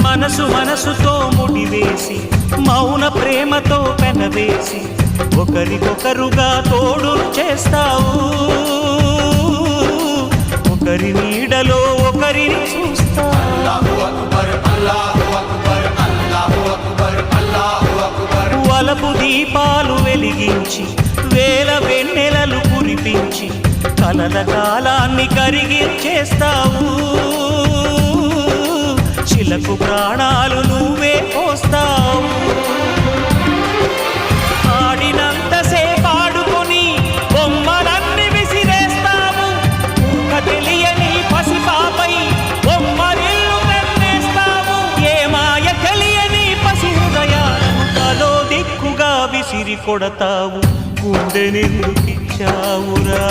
మనసు మనసుతో ముడివేసి మౌన ప్రేమతో పెనవేసి ఒకరికొకరుగా తోడు చేస్తావు. ఒకరి నీడలో ఒకరిని చూస్తావు. వలపు దీపాలు వెలిగించి వేల వెన్నెలలు కురిపించి కలల కాలాన్ని కరిగించేస్తావు. చిలకు ప్రాణాలు నువ్వే పోస్తావు. ఆడినంతసేపు ఆడుకొని బొమ్మలన్నీ విసిరేస్తావు. తెలియని పసిపాపై బొమ్మరిల్లు కన్నేస్తావు. ఏ మాయ తెలియని పసి హృదయాలను తలో దిక్కుగా విసిరి కొడతావు. గుండెనెందుకిచ్చావురా?